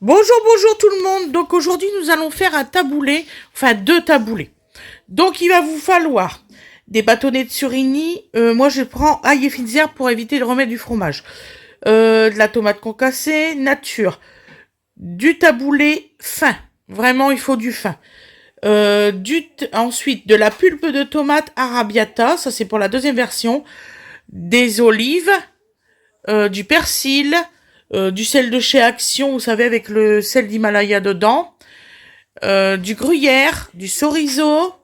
Bonjour, bonjour tout le monde. Donc aujourd'hui nous allons faire un taboulé, enfin 2 taboulés. Donc il va vous falloir des bâtonnets de surimi. Moi je prends ail et fines herbes pour éviter de remettre du fromage. De la tomate concassée, nature. Du taboulé fin. Vraiment il faut du fin. Ensuite de la pulpe de tomate arrabbiata, ça c'est pour la deuxième version. Des olives, du persil, du sel de chez Action, vous savez, avec le sel d'Himalaya dedans, du gruyère, du chorizo,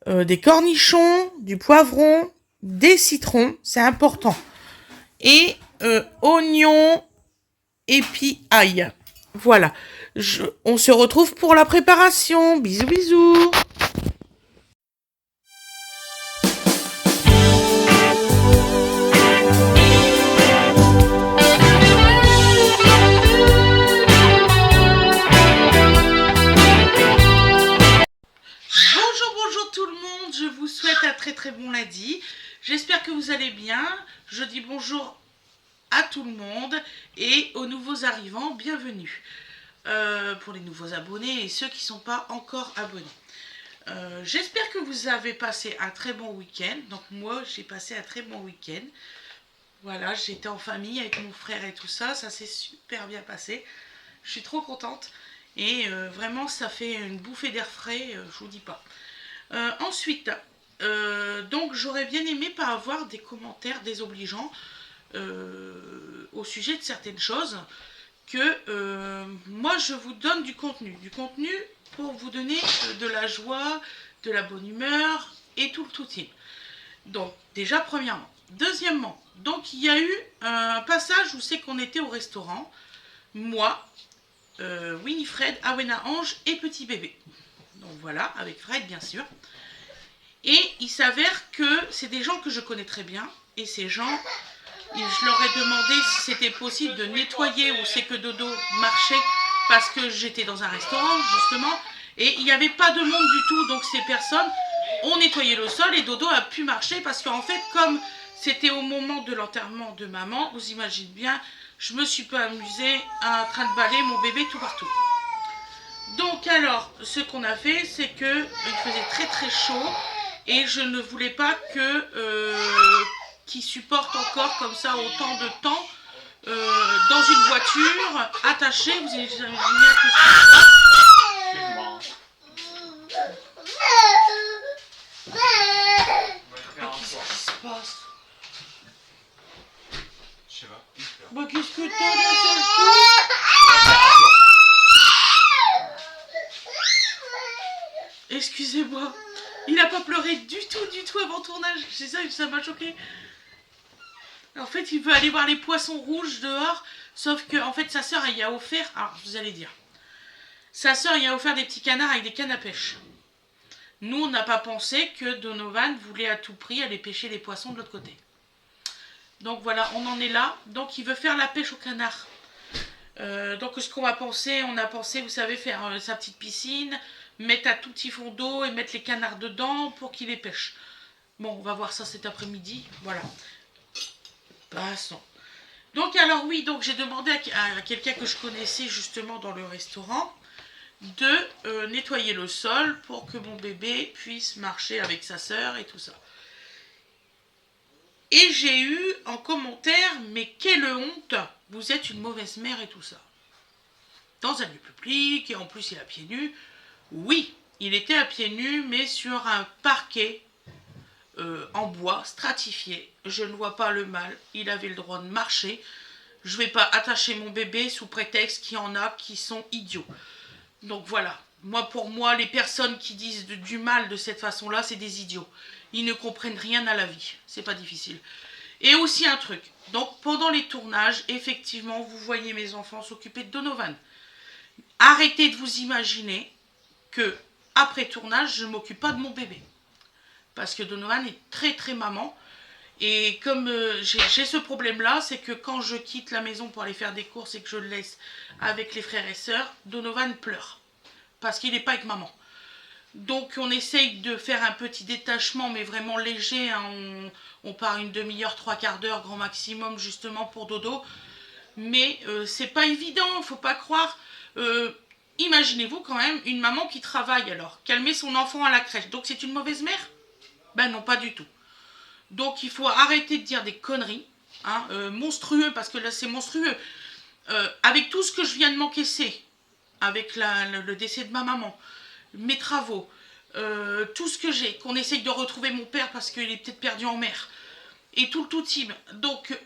des cornichons, du poivron, des citrons, c'est important, et oignons et puis ail. Voilà. On se retrouve pour la préparation. Bisous, bisous. Bonjour, bonjour tout le monde, je vous souhaite un très très bon lundi. J'espère que vous allez bien. Je dis bonjour à tout le monde et aux nouveaux arrivants, bienvenue. Pour les nouveaux abonnés et ceux qui ne sont pas encore abonnés. J'espère que vous avez passé un très bon week-end. Donc moi, j'ai passé un très bon week-end. Voilà, j'étais en famille avec mon frère et tout ça. Ça s'est super bien passé. Je suis trop contente. Et vraiment, ça fait une bouffée d'air frais, je vous dis pas. Ensuite, donc j'aurais bien aimé pas avoir des commentaires désobligeants au sujet de certaines choses, que moi je vous donne du contenu pour vous donner de la joie, de la bonne humeur et tout le tout-team. Donc déjà premièrement. Deuxièmement, donc il y a eu un passage où c'est qu'on était au restaurant, moi, Winifred, Awena Ange et petit bébé. Donc voilà, avec Fred bien sûr. Et il s'avère que c'est des gens que je connais très bien. Et ces gens, je leur ai demandé si c'était possible de nettoyer où c'est que Dodo marchait. Parce que j'étais dans un restaurant justement. Et il n'y avait pas de monde du tout. Donc ces personnes ont nettoyé le sol et Dodo a pu marcher. Parce qu'en fait, comme c'était au moment de l'enterrement de maman, vous imaginez bien, je me suis pas amusée en train de balayer mon bébé tout partout. Donc alors, ce qu'on a fait, c'est que il faisait très très chaud et je ne voulais pas que qu'il supporte encore comme ça autant de temps dans une voiture attachée. Vous imaginez que qu'est-ce qui se passe? Je sais pas. Bah, qu'est-ce que t'as d'un seul coup? Excusez-moi. Il n'a pas pleuré du tout avant le tournage. C'est ça, ça m'a choqué. En fait, il veut aller voir les poissons rouges dehors. Sauf que, en fait, sa sœur, elle y a offert. Alors, vous allez dire. Sa sœur, il a offert des petits canards avec des cannes à pêche. Nous, on n'a pas pensé que Donovan voulait à tout prix aller pêcher les poissons de l'autre côté. Donc voilà, on en est là. Donc, il veut faire la pêche aux canards. Donc, ce qu'on va penser, on a pensé, vous savez, faire sa petite piscine, mettre un tout petit fond d'eau et mettre les canards dedans pour qu'ils les pêchent. Bon, on va voir ça cet après-midi. Voilà. Passons. Donc, alors oui, donc j'ai demandé à quelqu'un que je connaissais justement dans le restaurant de nettoyer le sol pour que mon bébé puisse marcher avec sa sœur et tout ça. Et j'ai eu en commentaire, mais quelle honte, vous êtes une mauvaise mère et tout ça. Dans un lieu public, et en plus il est à pieds nus. Oui, il était à pieds nus, mais sur un parquet en bois stratifié. Je ne vois pas le mal, il avait le droit de marcher. Je ne vais pas attacher mon bébé sous prétexte qu'il y en a qui sont idiots. Donc voilà, pour moi, les personnes qui disent du mal de cette façon-là, c'est des idiots. Ils ne comprennent rien à la vie, c'est pas difficile. Et aussi un truc, donc pendant les tournages, effectivement, vous voyez mes enfants s'occuper de Donovan. Arrêtez de vous imaginer que après tournage, je ne m'occupe pas de mon bébé. Parce que Donovan est très très maman. Et comme j'ai ce problème-là, c'est que quand je quitte la maison pour aller faire des courses et que je le laisse avec les frères et sœurs, Donovan pleure. Parce qu'il n'est pas avec maman. Donc on essaye de faire un petit détachement, mais vraiment léger. Hein. On part une demi-heure, 3/4 d'heure, grand maximum, justement pour Dodo. mais c'est pas évident, faut pas croire. Imaginez-vous quand même une maman qui travaille alors, qu'elle met son enfant à la crèche, donc c'est une mauvaise mère? Ben non, pas du tout. Donc il faut arrêter de dire des conneries, hein, monstrueux, parce que là c'est monstrueux. Avec tout ce que je viens de m'encaisser, avec le décès de ma maman, mes travaux, tout ce que j'ai, qu'on essaye de retrouver mon père parce qu'il est peut-être perdu en mer, et tout le tout team. Donc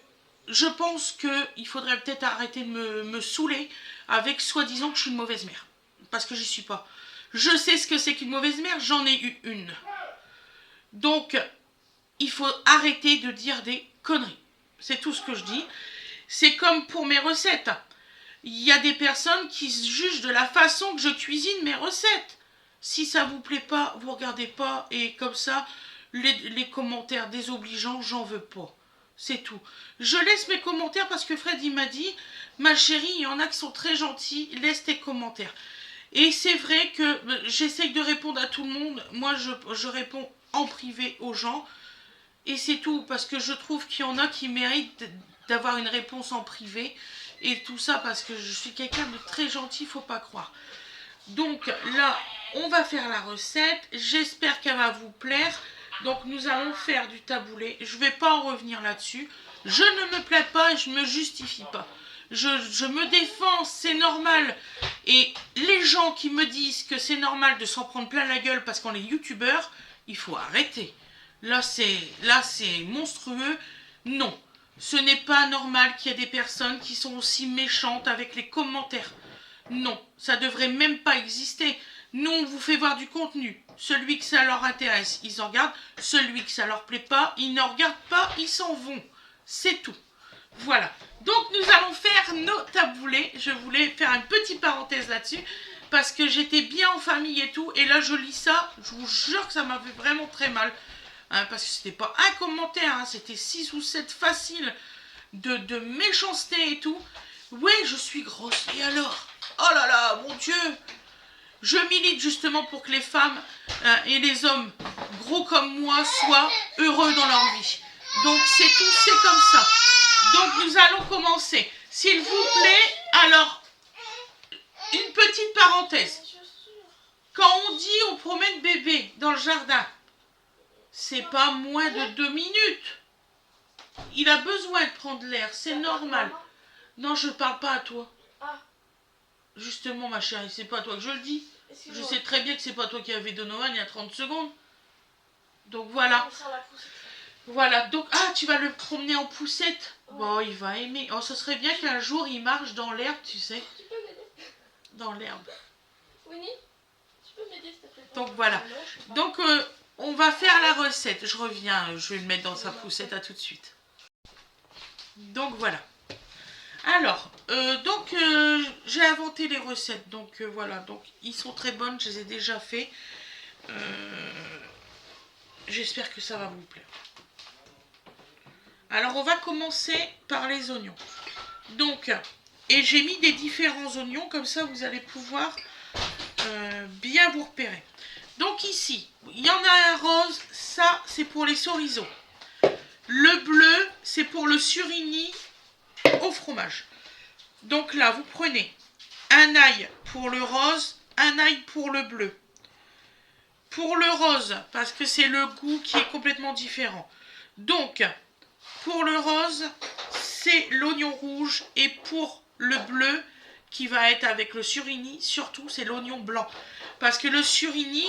je pense qu'il faudrait peut-être arrêter de me saouler avec soi-disant que je suis une mauvaise mère. Parce que j'y suis pas. Je sais ce que c'est qu'une mauvaise mère, j'en ai eu une. Donc, il faut arrêter de dire des conneries. C'est tout ce que je dis. C'est comme pour mes recettes. Il y a des personnes qui se jugent de la façon que je cuisine mes recettes. Si ça vous plaît pas, vous regardez pas. Et comme ça, les commentaires désobligeants, j'en veux pas. C'est tout. Je laisse mes commentaires parce que Fred il m'a dit, ma chérie, il y en a qui sont très gentils, laisse tes commentaires. Et c'est vrai que j'essaye de répondre à tout le monde. Moi, je réponds en privé aux gens. Et c'est tout, parce que je trouve qu'il y en a qui méritent d'avoir une réponse en privé. Et tout ça parce que je suis quelqu'un de très gentil, faut pas croire. Donc là, on va faire la recette. J'espère qu'elle va vous plaire. Donc nous allons faire du taboulé. Je ne vais pas en revenir là-dessus. Je ne me plains pas et je ne me justifie pas. Je me défends, c'est normal. Et les gens qui me disent que c'est normal de s'en prendre plein la gueule parce qu'on est youtubeur, il faut arrêter. Là c'est monstrueux. Non, ce n'est pas normal qu'il y ait des personnes qui sont aussi méchantes avec les commentaires. Non, ça devrait même pas exister. Nous, on vous fait voir du contenu. Celui que ça leur intéresse, ils en regardent. Celui que ça leur plaît pas, ils ne regardent pas, ils s'en vont. C'est tout. Voilà. Donc, nous allons faire nos taboulés. Je voulais faire une petite parenthèse là-dessus parce que j'étais bien en famille et tout. Et là, je lis ça. Je vous jure que ça m'a fait vraiment très mal. Hein, parce que c'était pas un commentaire. Hein, c'était 6 ou 7 faciles de méchanceté et tout. Ouais, je suis grosse. Et alors? Oh là là, mon Dieu! Je milite justement pour que les femmes et les hommes gros comme moi soient heureux dans leur vie. Donc c'est tout, c'est comme ça. Donc nous allons commencer. S'il vous plaît, alors, une petite parenthèse. Quand on dit on promène bébé dans le jardin, c'est pas moins de 2 minutes. Il a besoin de prendre l'air, c'est normal. Non, je parle pas à toi. Justement, ma chérie, c'est pas à toi que je le dis. Je sais très bien que c'est pas toi qui avais Donovan il y a 30 secondes. Donc voilà. Voilà, donc, tu vas le promener en poussette. Bon, il va aimer. Oh, ce serait bien qu'un jour il marche dans l'herbe, tu sais. Dans l'herbe. Winnie, tu peux m'aider s'il te plaît? Donc voilà. Donc, on va faire la recette. Je reviens, je vais le mettre dans sa poussette, à tout de suite. Donc voilà. Alors, j'ai inventé les recettes, donc voilà, donc ils sont très bonnes, je les ai déjà fait. J'espère que ça va vous plaire. Alors, on va commencer par les oignons. Donc, et j'ai mis des différents oignons, comme ça vous allez pouvoir bien vous repérer. Donc ici, il y en a un rose, ça c'est pour les chorizo. Le bleu, c'est pour le surimi au fromage. Donc là, vous prenez un ail pour le rose, un ail pour le bleu. Pour le rose, parce que c'est le goût qui est complètement différent. Donc, pour le rose, c'est l'oignon rouge. Et pour le bleu, qui va être avec le surimi, surtout, c'est l'oignon blanc. Parce que le surimi,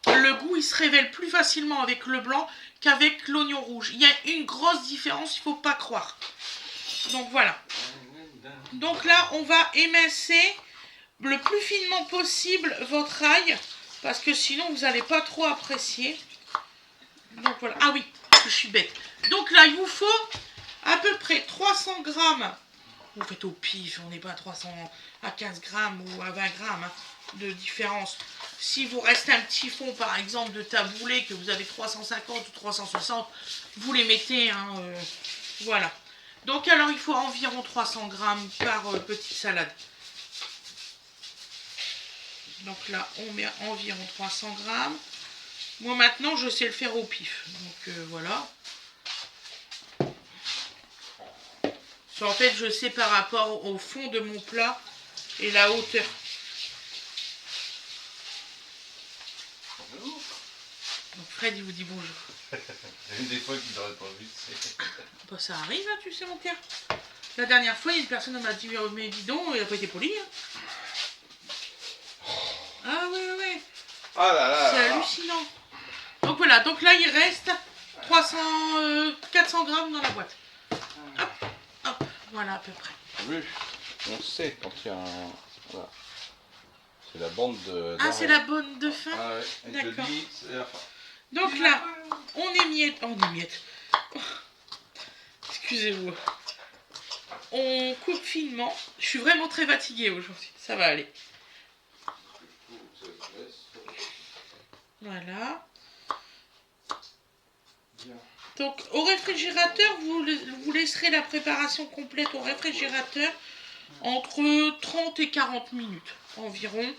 le goût, il se révèle plus facilement avec le blanc qu'avec l'oignon rouge. Il y a une grosse différence, il ne faut pas croire. Donc voilà. Donc là, on va émincer le plus finement possible votre ail, parce que sinon, vous n'allez pas trop apprécier. Donc voilà. Ah oui, je suis bête. Donc là, il vous faut à peu près 300 grammes. Vous faites au pif, on n'est pas à 15 grammes ou à 20 grammes hein, de différence. Si vous restez un petit fond, par exemple, de taboulé, que vous avez 350 ou 360, vous les mettez, hein, voilà. Donc alors, il faut environ 300 grammes par petite salade. Donc là, on met environ 300 grammes. Moi, maintenant, je sais le faire au pif. Donc voilà. En fait, je sais par rapport au fond de mon plat et la hauteur. Bonjour. Donc Fred, il vous dit bonjour. Une des fois qu'ils n'auraient pas vu, c'est... Bah, ça arrive, hein, tu sais, mon cœur. La dernière fois, il y a une personne m'a dit, mais dis donc, il n'a pas été poli. Hein. Ah oui, oui, oui. Ah là là. C'est là. hallucinant. Donc voilà, donc là, il reste 400 grammes dans la boîte. Hop, hop, voilà à peu près. Oui, on sait quand il y a un... Voilà. C'est la bande de... Ah, c'est la bonne de fin. Ah ouais, elle te D'accord. dit, c'est la fin. Donc là, on émiette. On émiette. Excusez-moi. On coupe finement. Je suis vraiment très fatiguée aujourd'hui. Ça va aller. Voilà. Bien. Donc au réfrigérateur, vous laisserez la préparation complète au réfrigérateur entre 30 et 40 minutes environ.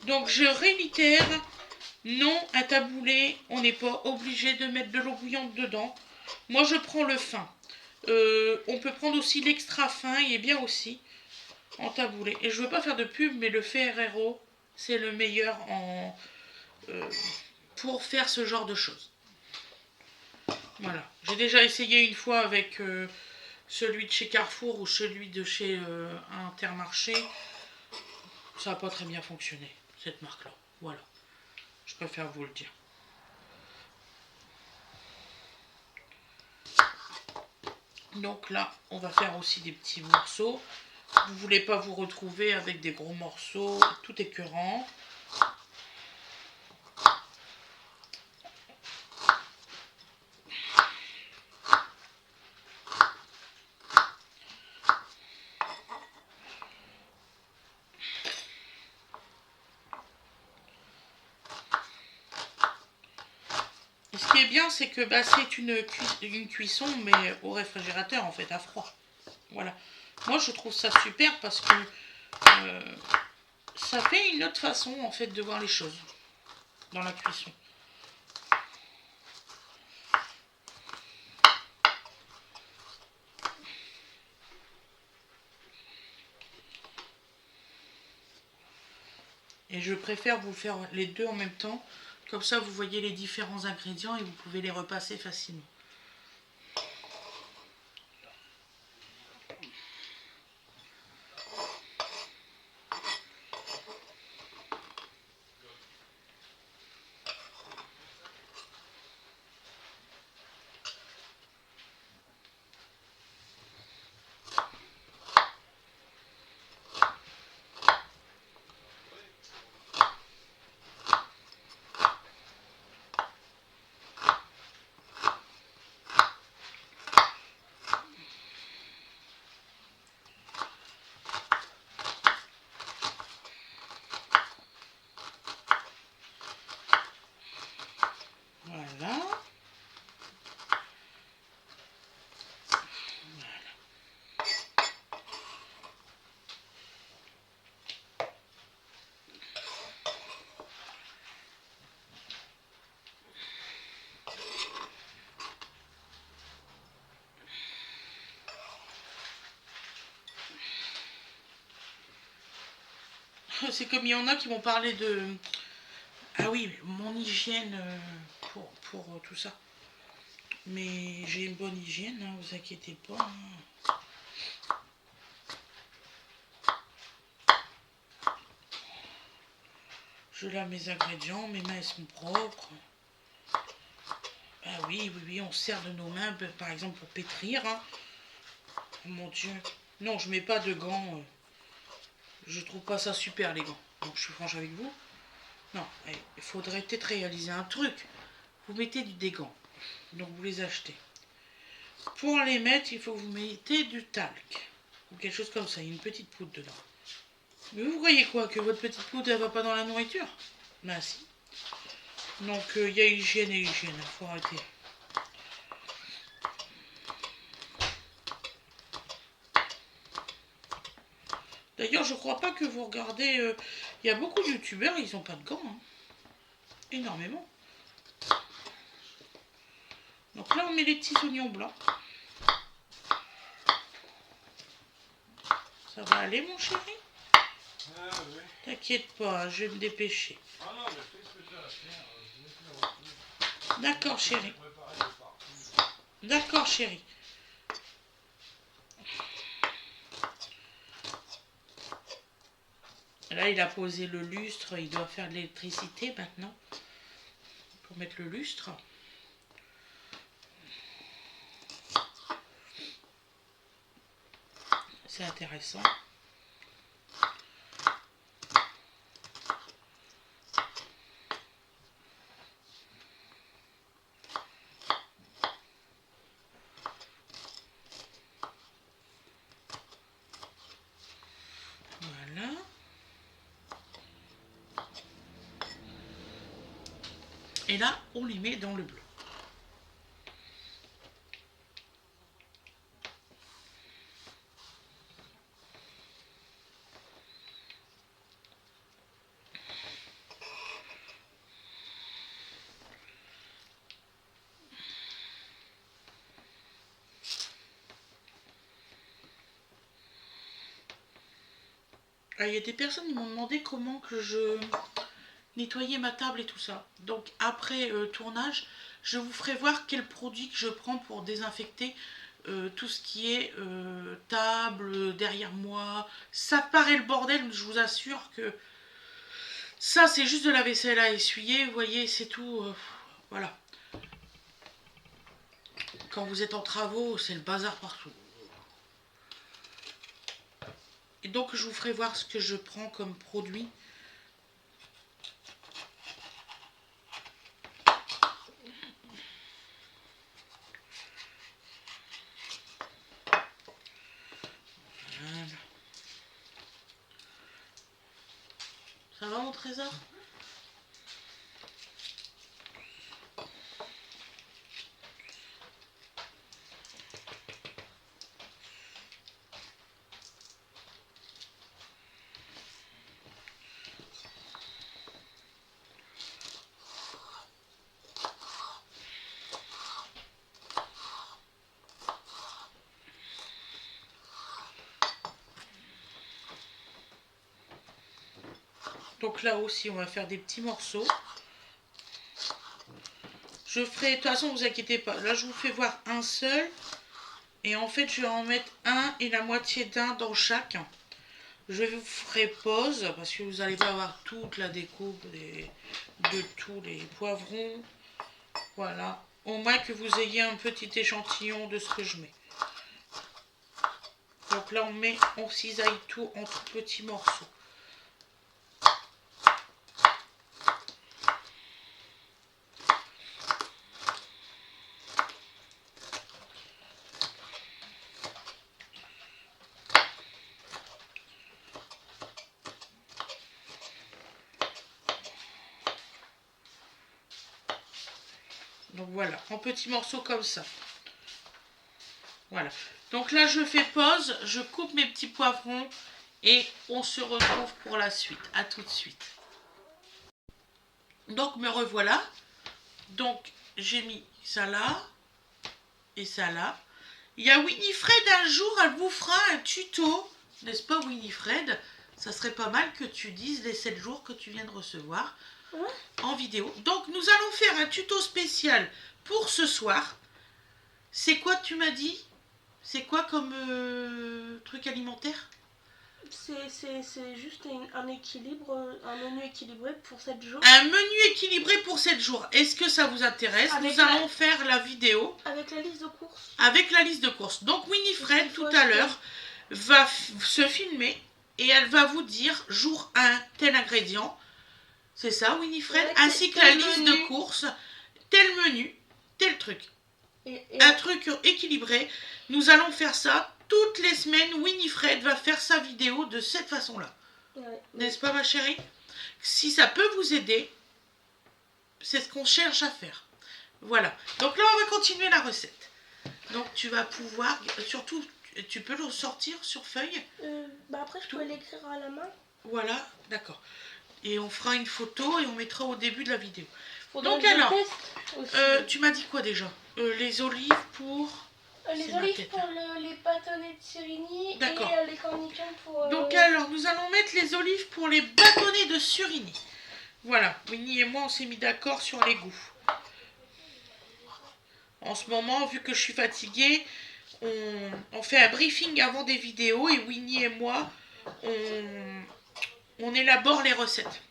Donc je réitère, non à taboulé, on n'est pas obligé de mettre de l'eau bouillante dedans. Moi je prends le fin. On peut prendre aussi l'extra fin, il est bien aussi en taboulé. Et je veux pas faire de pub, mais le Ferrero, c'est le meilleur pour faire ce genre de choses. Voilà. J'ai déjà essayé une fois avec celui de chez Carrefour ou celui de chez Intermarché. Ça n'a pas très bien fonctionné, cette marque-là. Voilà. Je préfère vous le dire. Donc là, on va faire aussi des petits morceaux. Vous ne voulez pas vous retrouver avec des gros morceaux tout écœurants. Et ce qui est bien, c'est que bah, c'est une cuisson, mais au réfrigérateur, en fait, à froid. Voilà. Moi, je trouve ça super parce que ça fait une autre façon, en fait, de voir les choses dans la cuisson. Et je préfère vous faire les deux en même temps. Comme ça, vous voyez les différents ingrédients et vous pouvez les repasser facilement. Voilà. C'est comme il y en a qui m'ont parlé de... Ah oui, mon hygiène pour tout ça. Mais j'ai une bonne hygiène, hein, vous inquiétez pas. Hein. Je lave mes ingrédients, mes mains elles sont propres. Ah oui, oui, oui, on se sert de nos mains, par exemple, pour pétrir. Hein. Oh mon Dieu. Non, je mets pas de gants. Je trouve pas ça super, les gants. Donc, je suis franche avec vous. Non, il faudrait peut-être réaliser un truc. Vous mettez des gants. Donc, vous les achetez. Pour les mettre, il faut que vous mettez du talc. Ou quelque chose comme ça. Il y a une petite poudre dedans. Mais vous croyez quoi? Que votre petite poudre, elle va pas dans la nourriture? Ben si. Donc, il y a hygiène et hygiène. Il faut arrêter. D'ailleurs, je crois pas que vous regardez... Il y a beaucoup de youtubeurs, ils ont pas de gants. Hein. Énormément. Donc là, on met les petits oignons blancs. Ça va aller, mon chéri? Ah oui. T'inquiète pas, je vais me dépêcher. Ah non, mais fais ce que tu as à faire. Je vais faire autre chose. D'accord, chéri. Préparer le partout. D'accord, chéri. Là, il a posé le lustre. Il doit faire de l'électricité maintenant. Pour mettre le lustre. C'est intéressant. Voilà. Et là, on les met dans le bleu. Il y a des personnes qui m'ont demandé comment que je nettoyais ma table et tout ça. Donc après tournage, je vous ferai voir quel produit que je prends pour désinfecter tout ce qui est table, derrière moi. Ça paraît le bordel, mais je vous assure que ça c'est juste de la vaisselle à essuyer. Vous voyez, c'est tout. Voilà. Quand vous êtes en travaux, c'est le bazar partout. Et donc je vous ferai voir ce que je prends comme produit. Voilà. Ça va mon trésor? Donc là aussi, on va faire des petits morceaux. Je ferai, de toute façon, vous inquiétez pas. Là, je vous fais voir un seul. Et en fait, je vais en mettre un et la moitié d'un dans chaque. Je vous ferai pause parce que vous n'allez pas avoir toute la découpe de tous les poivrons. Voilà. Au moins que vous ayez un petit échantillon de ce que je mets. Donc là, on cisaille tout en tout petits morceaux. Donc voilà, en petits morceaux comme ça. Voilà. Donc là, je fais pause, je coupe mes petits poivrons et on se retrouve pour la suite. À tout de suite. Donc me revoilà. Donc j'ai mis ça là et ça là. Il y a Winifred un jour, elle vous fera un tuto. N'est-ce pas Winifred? Ça serait pas mal que tu dises les 7 jours que tu viens de recevoir. Ouais. En vidéo. Donc nous allons faire un tuto spécial pour ce soir. C'est quoi tu m'as dit? C'est quoi comme truc alimentaire? C'est juste un équilibre, un menu équilibré pour 7 jours. Un menu équilibré pour 7 jours. Est-ce que ça vous intéresse? Nous allons faire la vidéo. Avec la liste de courses. Avec la liste de courses. Donc Winifred tout à l'heure va se filmer et elle va vous dire jour 1 tel ingrédient. C'est ça Winifred? Ouais, ainsi que la liste de courses. Tel menu, tel truc. Un truc équilibré. Nous allons faire ça toutes les semaines. Winifred va faire sa vidéo de cette façon-là. Ouais. N'est-ce pas ma chérie? Si ça peut vous aider, c'est ce qu'on cherche à faire. Voilà. Donc là, on va continuer la recette. Donc tu vas pouvoir, surtout, tu peux le sortir sur feuille. Bah après, je peux l'écrire à la main. Voilà, d'accord. Et on fera une photo et on mettra au début de la vidéo. Faudrait donc que je alors, teste aussi. tu m'as dit quoi déjà? Les olives pour... Les C'est olives marqué. pour les bâtonnets de Surigny D'accord. et les cornichons pour... Donc alors, nous allons mettre les olives pour les bâtonnets de Surigny. Voilà, Winnie et moi, on s'est mis d'accord sur les goûts. En ce moment, vu que je suis fatiguée, on fait un briefing avant des vidéos et Winnie et moi, on élabore les recettes.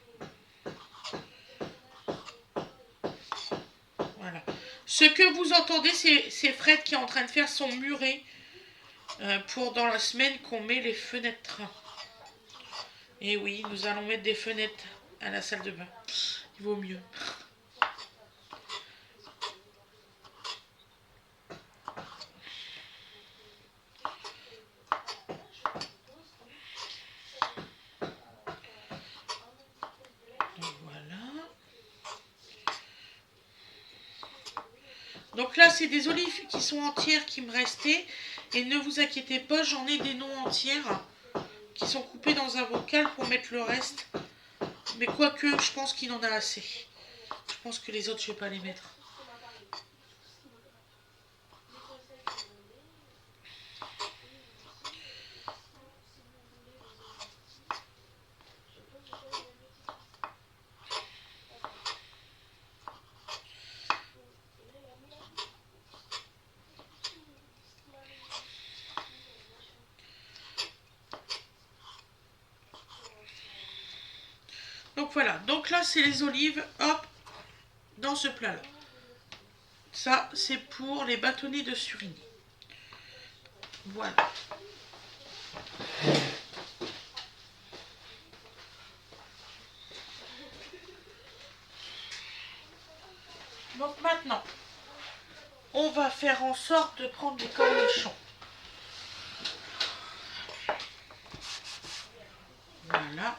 Voilà. Ce que vous entendez, c'est Fred qui est en train de faire son muret pour dans la semaine qu'on met les fenêtres. Et oui, nous allons mettre des fenêtres à la salle de bain. Il vaut mieux. Donc voilà. Donc là, c'est des olives qui sont entières qui me restaient. Et ne vous inquiétez pas, j'en ai des non entières qui sont coupées dans un bocal pour mettre le reste. Mais quoique, je pense qu'il en a assez. Je pense que les autres, je ne vais pas les mettre. Donc voilà, donc là c'est les olives, hop, dans ce plat-là. Ça c'est pour les bâtonnets de Surigny. Voilà. Donc maintenant, on va faire en sorte de prendre les cornichons. Voilà.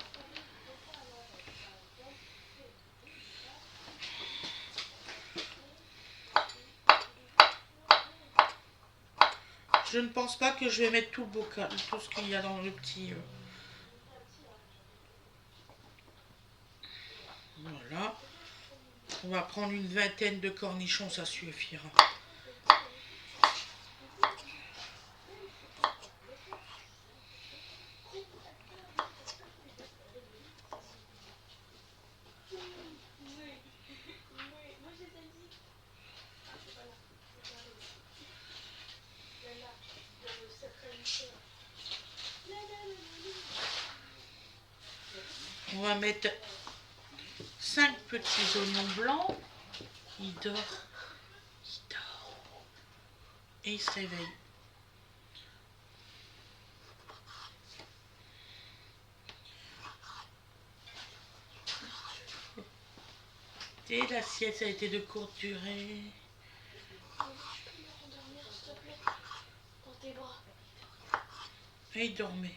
Je ne pense pas que je vais mettre tout le bocal, tout ce qu'il y a dans le petit... Voilà. On va prendre une vingtaine de cornichons, ça suffira. On va mettre 5 petits oignons blancs. Il dort. Il dort. Et il se réveille. Et l'assiette a été de courte durée. Et il dormait.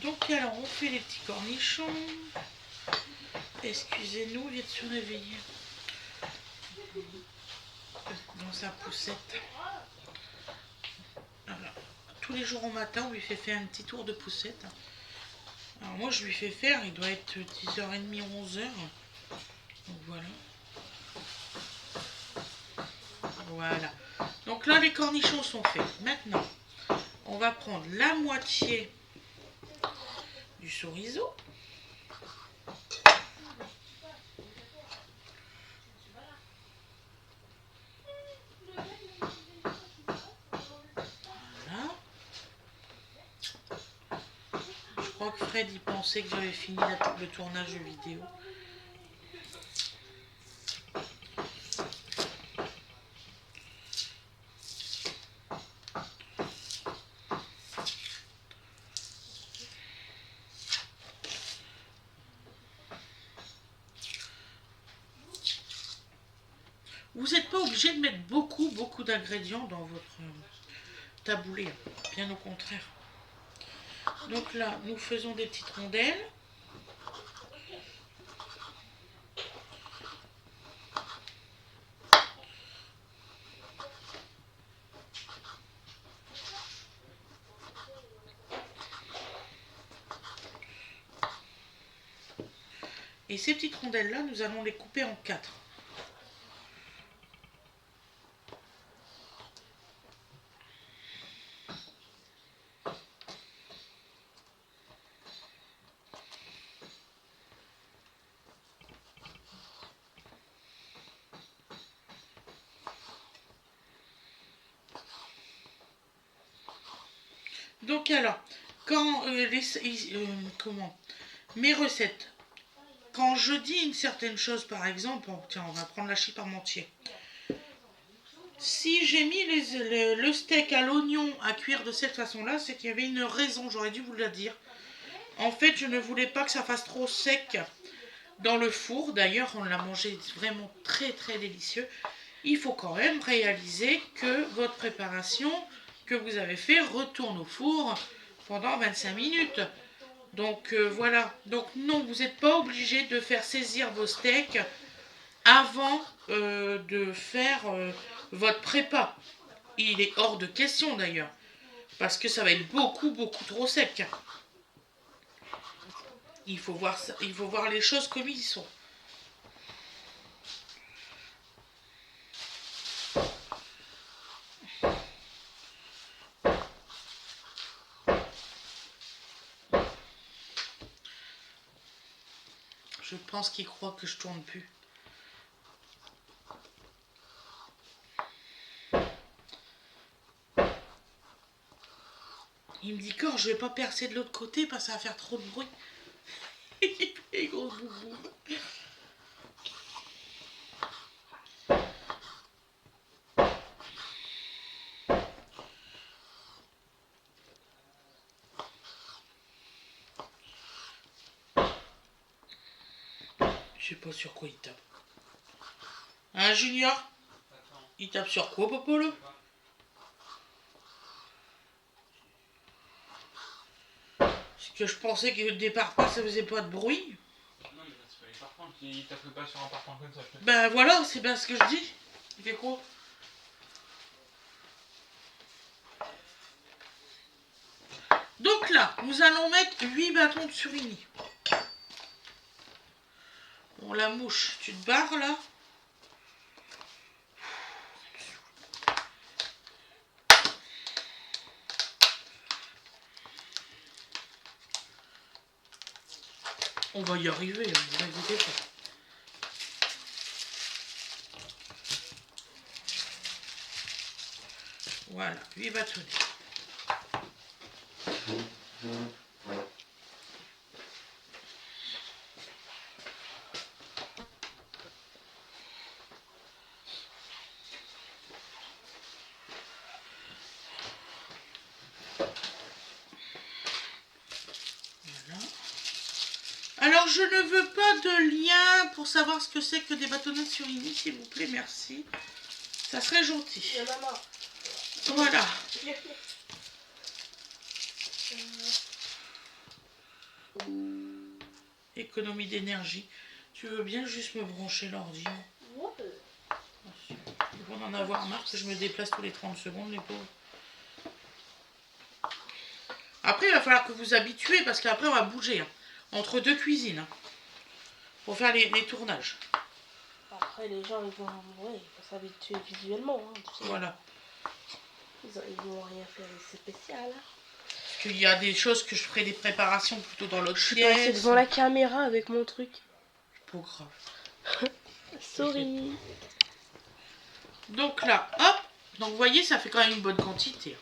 Donc alors on fait les petits cornichons. Excusez-nous, il vient de se réveiller. Dans sa poussette. Voilà. Tous les jours au matin, on lui fait faire un petit tour de poussette. Alors moi, je lui fais faire, il doit être 10h30, 11h. Donc voilà. Voilà. Donc là, les cornichons sont faits. Maintenant, on va prendre la moitié du chorizo. Voilà. Je crois que Fred, il pensait que j'avais fini le tournage de vidéo. Vous n'êtes pas obligé de mettre beaucoup d'ingrédients dans votre taboulé, bien au contraire. Donc là, nous faisons des petites rondelles. Et ces petites rondelles-là, nous allons les couper en 4. Donc alors, quand mes recettes, quand je dis une certaine chose, par exemple, tiens, on va prendre la hachis parmentier. Si j'ai mis le steak à l'oignon à cuire de cette façon-là, c'est qu'il y avait une raison, j'aurais dû vous la dire. En fait, je ne voulais pas que ça fasse trop sec dans le four. D'ailleurs, on l'a mangé vraiment très très délicieux. Il faut quand même réaliser que votre préparation que vous avez fait retourne au four pendant 25 minutes. Donc voilà. Donc non, vous n'êtes pas obligé de faire saisir vos steaks avant de faire votre prépa. Il est hors de question d'ailleurs. Parce que ça va être beaucoup trop sec. Il faut voir ça, il faut voir les choses comme ils sont. Je pense qu'il croit que je tourne plus. Il me dit quand je vais pas percer de l'autre côté parce que ça va faire trop de bruit. Et gros boubou. Je sais pas sur quoi il tape. Hein, Junior? Il tape sur quoi, Popolo? Parce que je pensais que des parpaings ça faisait pas de bruit. Non, mais c'est pas les parpaings qui tapent pas sur un parpaing comme ça. Ben voilà, c'est bien ce que je dis. Il fait quoi? Donc là, nous allons mettre 8 bâtons de surimi. Bon, la mouche, tu te barres là? On va y arriver, ne vous inquiétez pas. Voilà, 8 bâtonnets. Voilà. Alors, je ne veux pas de lien pour savoir ce que c'est que des bâtonnets de surimi, s'il vous plaît, merci. Ça serait gentil. Voilà. Économie d'énergie. Tu veux bien juste me brancher l'ordi? Ils vont en avoir marre que je me déplace tous les 30 secondes, les pauvres. Après, il va falloir que vous habituez, parce qu'après, on va bouger. Hein, entre deux cuisines. Hein, pour faire les tournages. Après, les gens, ils vont s'habituer visuellement. Hein, tu sais. Voilà. Ils vont rien faire de spécial. Parce qu'il y a des choses que je ferai des préparations plutôt dans l'autre Je suis passée pièce. devant la caméra avec mon truc. C'est pas grave. Sorry. Donc là, hop. Donc vous voyez, ça fait quand même une bonne quantité.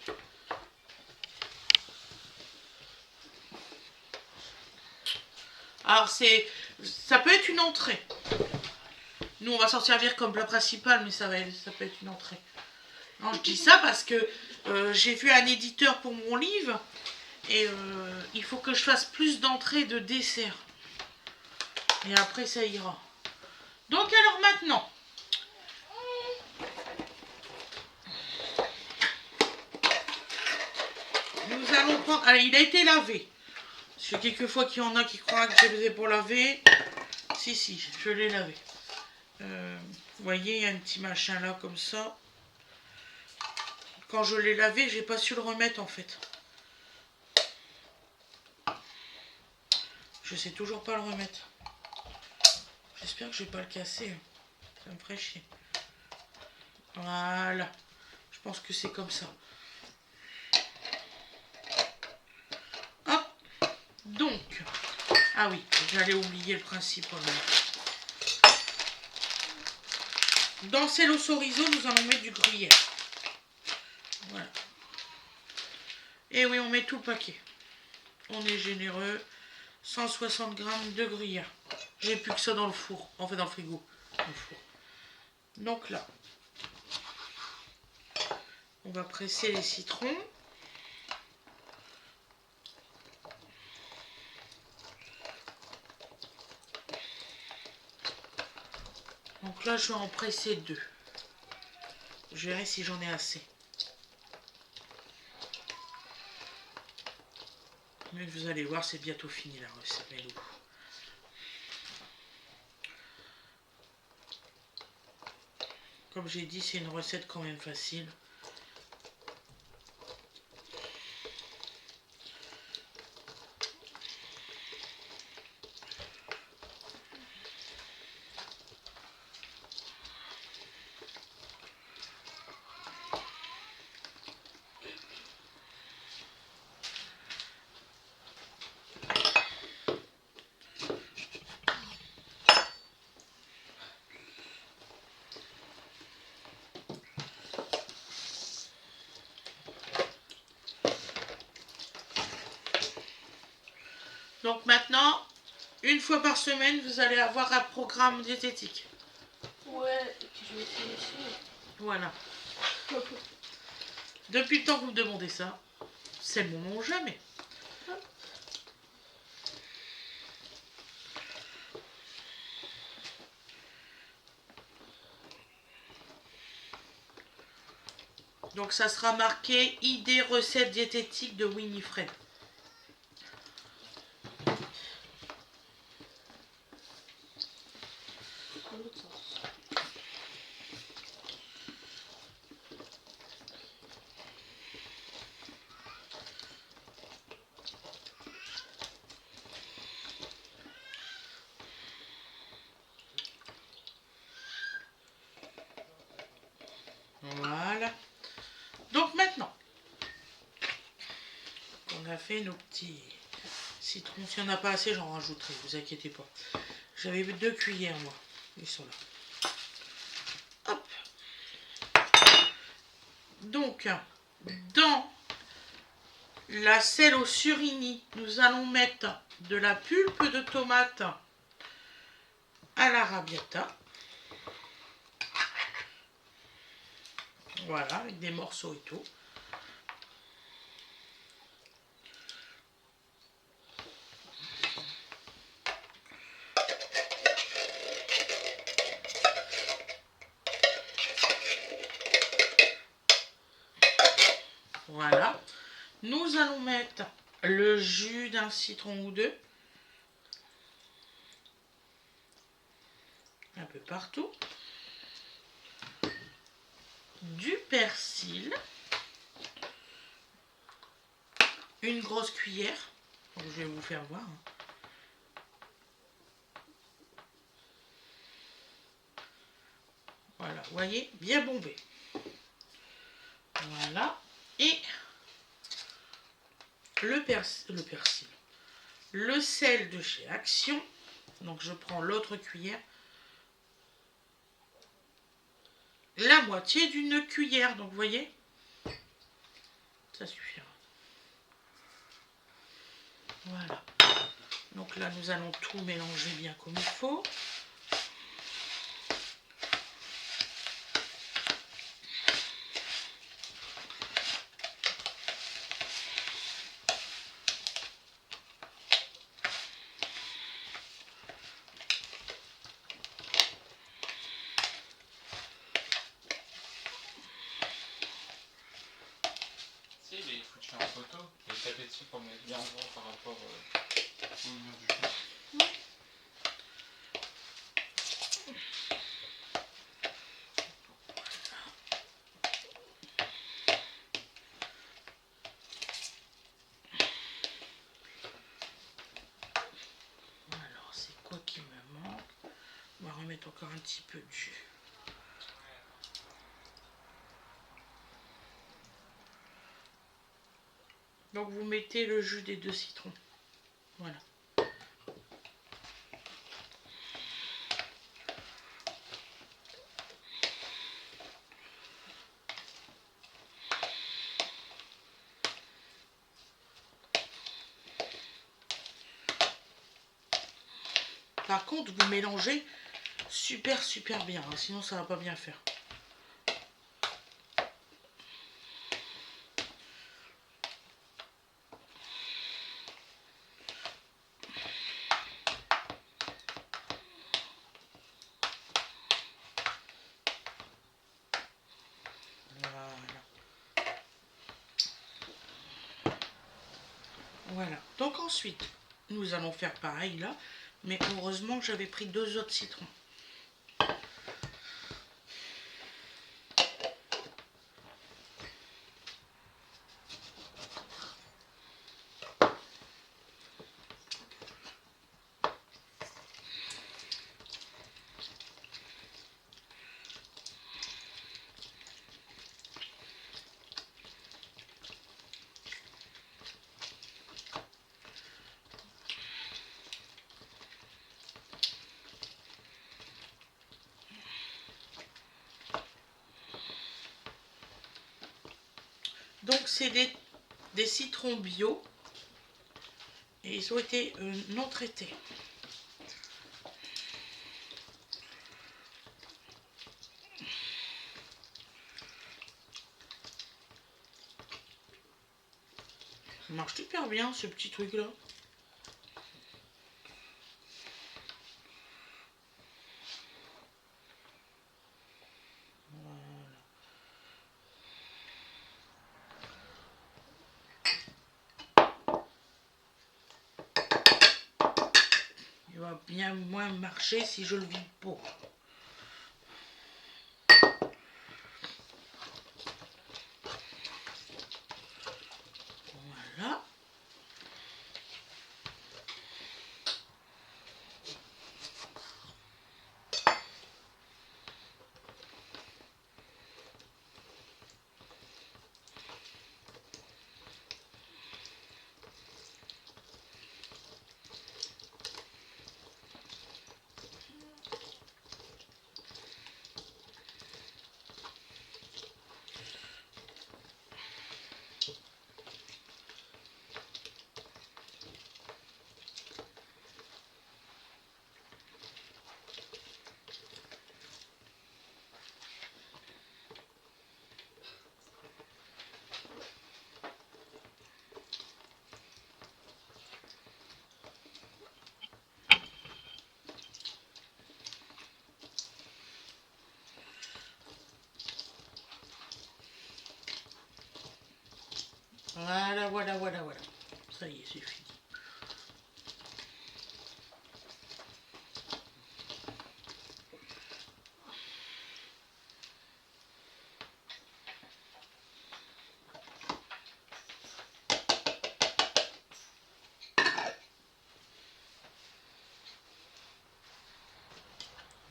Alors ça peut être une entrée. Nous on va s'en servir comme plat principal, mais ça peut être une entrée. Non, je dis ça parce que j'ai vu un éditeur pour mon livre et il faut que je fasse plus d'entrées de dessert. Et après ça ira. Donc alors maintenant, nous allons prendre... Allez, il a été lavé. Parce que quelquefois qu'il y en a qui croient que je les ai pour laver. Si, je l'ai lavé. Vous voyez, il y a un petit machin là comme ça. Quand je l'ai lavé, j'ai pas su le remettre en fait. Je sais toujours pas le remettre. J'espère que je vais pas le casser. Hein. Ça me ferait chier. Voilà. Je pense que c'est comme ça. Hop. Donc. Ah oui, j'allais oublier le principe. Dans ces chorizo, nous allons mettre du gruyère. Voilà. Et oui, on met tout le paquet. On est généreux. 160 grammes de gruyère. J'ai plus que ça dans le four. Enfin, dans le frigo. Dans le four. Donc là, on va presser les citrons. Donc là, je vais en presser 2. Je verrai si j'en ai assez. Mais vous allez voir, c'est bientôt fini la recette, Melou. Comme j'ai dit, c'est une recette quand même facile. Donc maintenant, une fois par semaine, vous allez avoir un programme diététique. Ouais, et puis je vais essayer aussi. Voilà. Depuis le temps que vous me demandez ça, c'est le moment ou jamais. Donc ça sera marqué idée recette diététique de Winifred. Dans l'autre sens. Voilà. Donc maintenant qu'on a fait nos petits citrons, s'il n'y en a pas assez, j'en rajouterai, vous inquiétez pas. J'avais 2 cuillères moi, ils sont là. Hop. Donc, dans la sel au surimi, nous allons mettre de la pulpe de tomate à l'arrabbiata. Voilà, avec des morceaux et tout. Voilà. Nous allons mettre le jus d'un citron ou deux. Un peu partout. Du persil. Une grosse cuillère. Donc, je vais vous faire voir. Voilà, vous voyez, bien bombé. Voilà. Et le persil. Le sel de chez Action. Donc je prends l'autre cuillère. La moitié d'une cuillère. Donc vous voyez, ça suffira. Voilà. Donc là, nous allons tout mélanger bien comme il faut. Si, il est foutu en photo. Il est tapé dessus pour mettre bien en gros par rapport au mur du jeu. Alors, c'est quoi qui me manque? petit peu de jus. Donc vous mettez le jus des 2 citrons. Voilà. Par contre, vous mélangez super bien, hein, sinon ça va pas bien faire. Voilà. Donc ensuite, nous allons faire pareil là, mais heureusement que j'avais pris 2 autres citrons. Donc c'est des citrons bio et ils ont été non traités. Ça marche super bien ce petit truc là. Il va bien moins marcher si je le vide pas. Voilà. Voilà. Ça y est, c'est fini.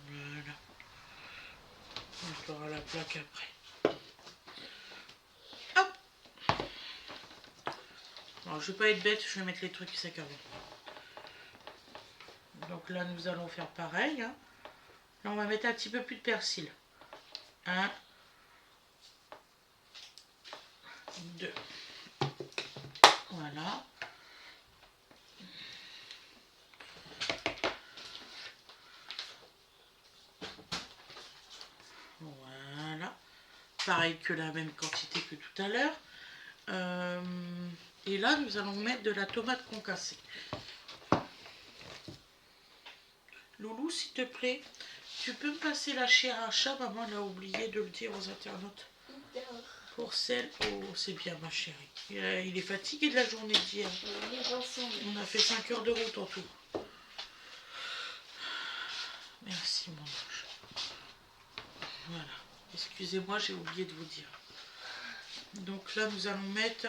Voilà. On fera la plaque après. Hop. Alors, je vais pas être bête, je vais mettre les trucs secs avant. Donc là, nous allons faire pareil. Hein. Là, on va mettre un petit peu plus de persil. 1, 2. Voilà. Voilà. Pareil que la même quantité que tout à l'heure. Et là, nous allons mettre de la tomate concassée. Loulou, s'il te plaît, tu peux me passer la chair à chat? Maman elle a oublié de le dire aux internautes. Pour celle... Oh, c'est bien ma chérie. Il est fatigué de la journée d'hier. On a fait 5 heures de route en tout. Merci mon ange. Voilà. Excusez-moi, j'ai oublié de vous dire. Donc là, nous allons mettre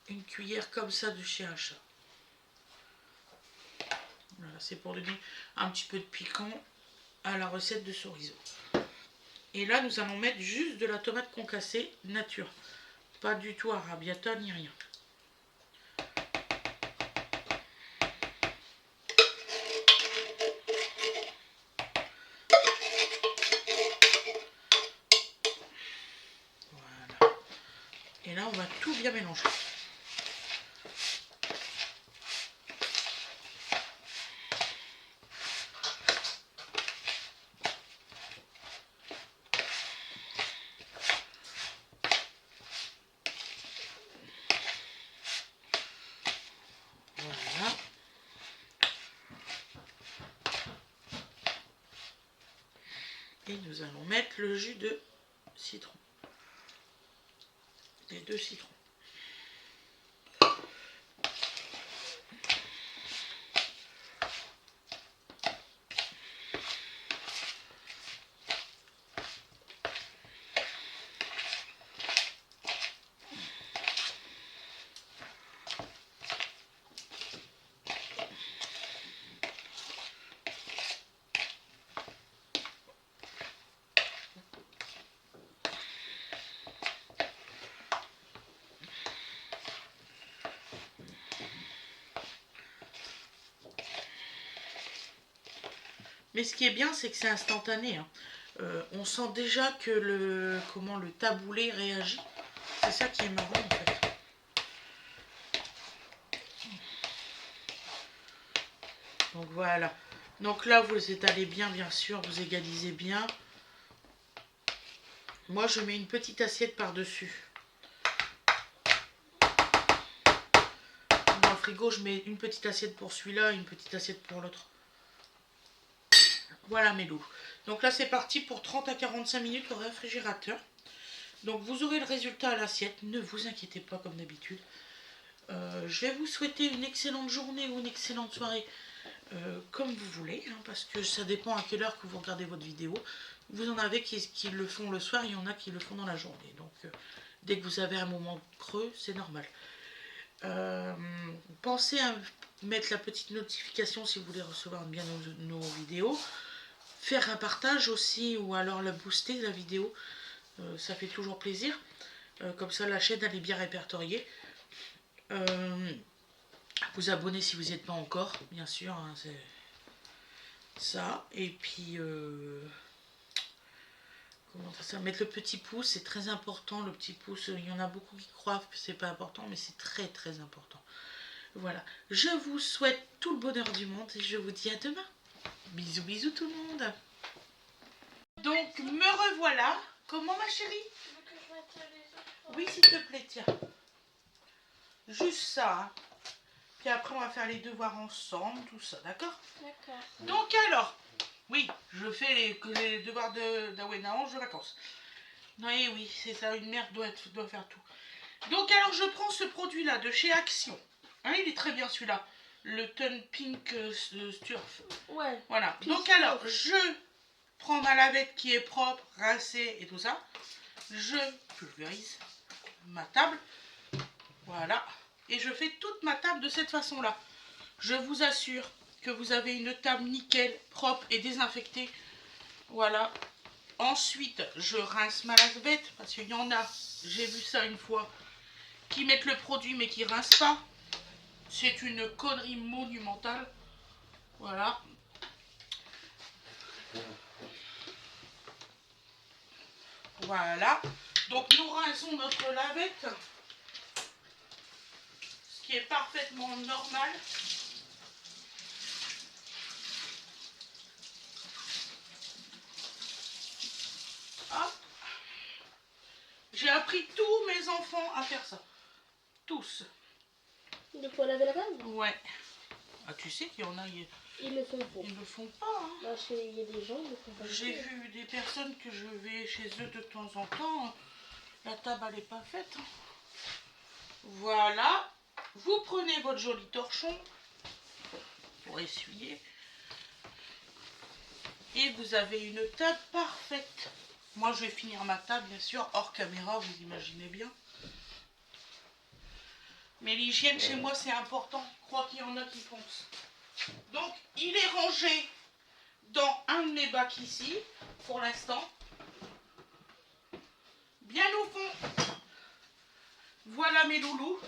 une cuillère comme ça de chair à chat. Voilà, c'est pour donner un petit peu de piquant à la recette de chorizo. Et là, nous allons mettre juste de la tomate concassée nature. Pas du tout arrabbiata ni rien. Voilà. Et là, on va tout bien mélanger. Voilà. Et nous allons mettre le jus de citron. Les 2 citrons. Mais ce qui est bien, c'est que c'est instantané. Hein. On sent déjà que le taboulé réagit. C'est ça qui est marrant en fait. Donc voilà. Donc là, vous étalez bien sûr, vous égalisez bien. Moi, je mets une petite assiette par-dessus. Dans le frigo, je mets une petite assiette pour celui-là et une petite assiette pour l'autre. Voilà mes loups. Donc là, c'est parti pour 30 à 45 minutes au réfrigérateur. Donc vous aurez le résultat à l'assiette. Ne vous inquiétez pas comme d'habitude. Je vais vous souhaiter une excellente journée ou une excellente soirée. Comme vous voulez, hein, parce que ça dépend à quelle heure que vous regardez votre vidéo. Vous en avez qui le font le soir, il y en a qui le font dans la journée. Donc dès que vous avez un moment creux, c'est normal. Pensez à mettre la petite notification si vous voulez recevoir bien nos vidéos. Faire un partage aussi ou alors la booster la vidéo. Ça fait toujours plaisir. Comme ça la chaîne elle est bien répertoriée. Vous abonner si vous n'y êtes pas encore, bien sûr, hein, c'est ça. Et puis, comment ça, mettre le petit pouce, c'est très important. Le petit pouce, il y en a beaucoup qui croient que c'est pas important, mais c'est très important. Voilà, je vous souhaite tout le bonheur du monde et je vous dis à demain. Bisous tout le monde. Donc, me revoilà. Comment ma chérie? Oui, s'il te plaît, tiens. Juste ça, hein. Puis après, on va faire les devoirs ensemble, tout ça, d'accord? D'accord. Donc alors, oui, je fais les devoirs d'Awena en de vacances. Oui, oui, c'est ça, une mère doit faire tout. Donc alors, je prends ce produit-là de chez Action. Hein, il est très bien celui-là. Le Tone Pink Sturf. Ouais. Voilà. Puis Donc alors, je prends ma lavette qui est propre, rincée et tout ça. Je pulvérise ma table. Voilà. Et je fais toute ma table de cette façon-là. Je vous assure que vous avez une table nickel, propre et désinfectée. Voilà. Ensuite, je rince ma lavette parce qu'il y en a, j'ai vu ça une fois, qui mettent le produit mais qui rincent pas. C'est une connerie monumentale. Voilà. Voilà. Donc nous rinçons notre lavette. Ce qui est parfaitement normal. Hop. J'ai appris tous mes enfants à faire ça. Tous. De quoi laver la table? Ouais. Ah, tu sais qu'il y en a, Ils le font pas. ils le font pas. Hein. Bah, il y a des gens qui le font pas. J'ai vu des personnes que je vais chez eux de temps en temps. La table, elle n'est pas faite. Voilà. Vous prenez votre joli torchon pour essuyer. Et vous avez une table parfaite. Moi, je vais finir ma table, bien sûr, hors caméra, vous imaginez bien. Mais l'hygiène chez moi, c'est important. Je crois qu'il y en a qui pensent. Donc, il est rangé dans un de mes bacs ici, pour l'instant. Bien au fond. Voilà mes loulous.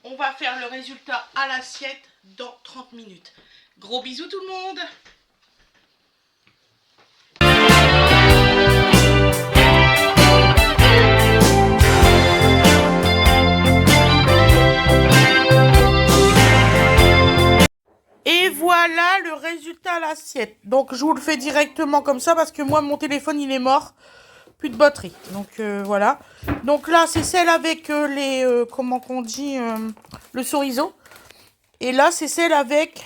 On va faire le résultat à l'assiette dans 30 minutes. Gros bisous tout le monde. Et voilà le résultat à l'assiette. Donc je vous le fais directement comme ça parce que moi mon téléphone il est mort. Plus de batterie. Donc voilà. Donc là c'est celle avec les comment qu'on dit le chorizo. Et là c'est celle avec.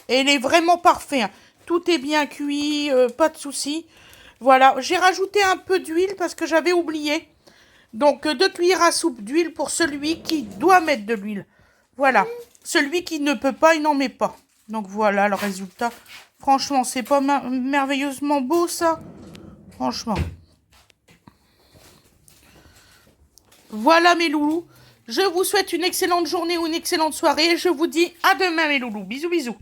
Et elle est vraiment parfaite. Hein. Tout est bien cuit, pas de souci. Voilà. J'ai rajouté un peu d'huile parce que j'avais oublié. Donc 2 cuillères à soupe d'huile pour celui qui doit mettre de l'huile. Voilà. Celui qui ne peut pas, il n'en met pas. Donc voilà le résultat. Franchement, c'est pas merveilleusement beau ça. Franchement. Voilà mes loulous. Je vous souhaite une excellente journée ou une excellente soirée. Je vous dis à demain mes loulous. Bisous bisous.